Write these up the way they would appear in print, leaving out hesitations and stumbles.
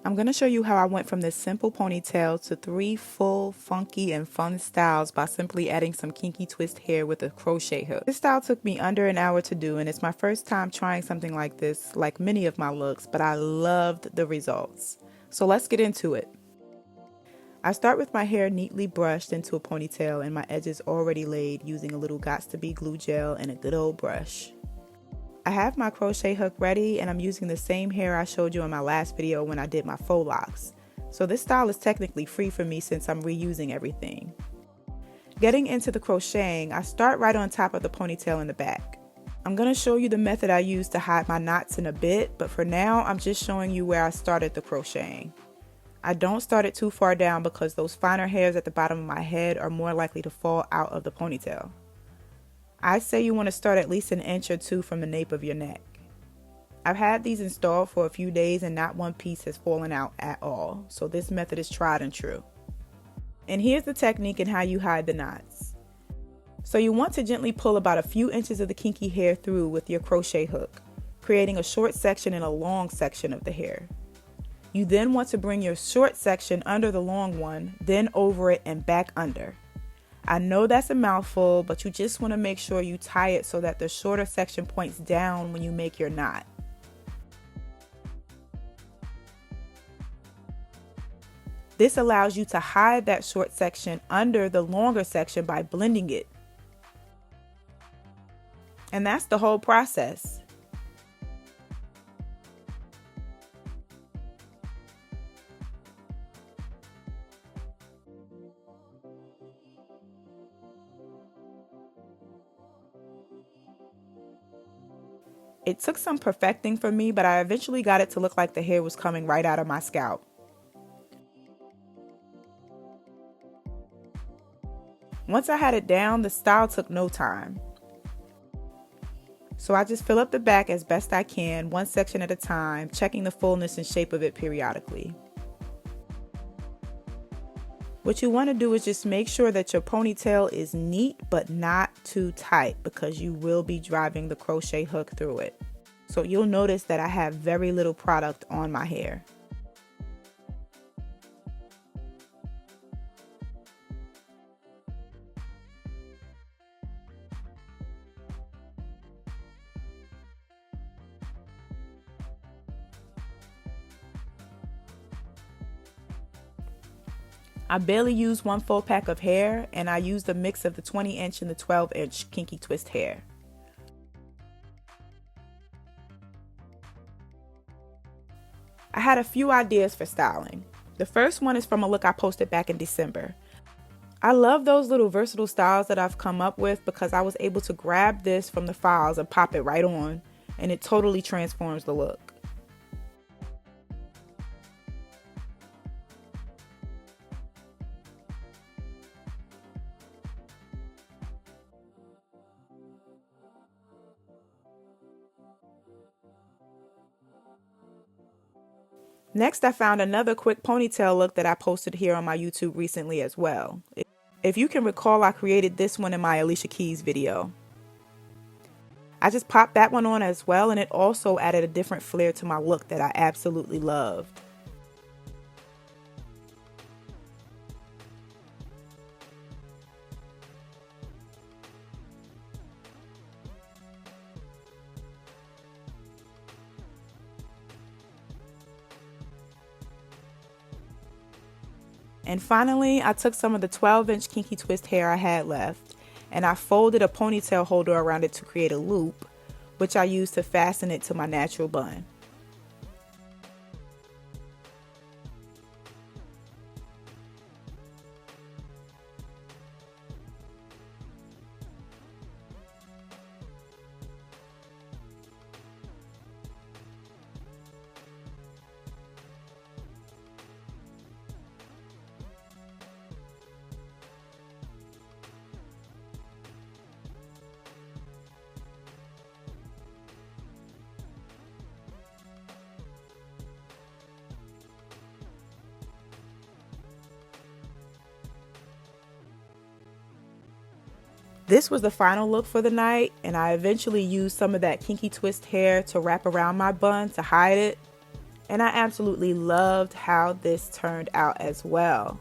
I'm going to show you how I went from this simple ponytail to 3 full, funky, and fun styles by simply adding some kinky twist hair with a crochet hook. This style took me under an hour to do, and it's my first time trying something like this, like many of my looks, but I loved the results. So let's get into it. I start with my hair neatly brushed into a ponytail and my edges already laid using a little Got2b glue gel and a good old brush. I have my crochet hook ready and I'm using the same hair I showed you in my last video when I did my faux locks. So this style is technically free for me since I'm reusing everything. Getting into the crocheting, I start right on top of the ponytail in the back. I'm going to show you the method I use to hide my knots in a bit, but for now I'm just showing you where I started the crocheting. I don't start it too far down because those finer hairs at the bottom of my head are more likely to fall out of the ponytail. I say you want to start at least an inch or two from the nape of your neck. I've had these installed for a few days and not one piece has fallen out at all, so this method is tried and true. And here's the technique and how you hide the knots. So you want to gently pull about a few inches of the kinky hair through with your crochet hook, creating a short section and a long section of the hair. You then want to bring your short section under the long one, then over it and back under. I know that's a mouthful, but you just want to make sure you tie it so that the shorter section points down when you make your knot. This allows you to hide that short section under the longer section by blending it. And that's the whole process. It took some perfecting for me, but I eventually got it to look like the hair was coming right out of my scalp. Once I had it down, the style took no time. So I just fill up the back as best I can, one section at a time, checking the fullness and shape of it periodically. What you want to do is just make sure that your ponytail is neat but not too tight because you will be driving the crochet hook through it. So you'll notice that I have very little product on my hair. I barely used one full pack of hair, and I used a mix of the 20-inch and the 12-inch kinky twist hair. I had a few ideas for styling. The first one is from a look I posted back in December. I love those little versatile styles that I've come up with because I was able to grab this from the files and pop it right on, and it totally transforms the look. Next, I found another quick ponytail look that I posted here on my YouTube recently as well. If you can recall, I created this one in my Alicia Keys video. I just popped that one on as well, and it also added a different flair to my look that I absolutely loved. And finally, I took some of the 12-inch kinky twist hair I had left, and I folded a ponytail holder around it to create a loop, which I used to fasten it to my natural bun. This was the final look for the night, and I eventually used some of that kinky twist hair to wrap around my bun to hide it. And I absolutely loved how this turned out as well.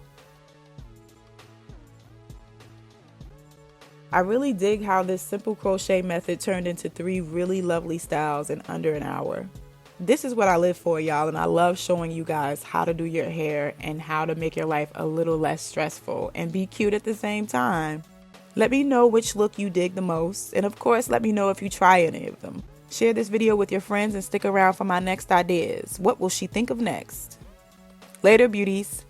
I really dig how this simple crochet method turned into 3 really lovely styles in under an hour. This is what I live for, y'all, and I love showing you guys how to do your hair and how to make your life a little less stressful and be cute at the same time. Let me know which look you dig the most, and of course, let me know if you try any of them. Share this video with your friends and stick around for my next ideas. What will she think of next? Later, beauties.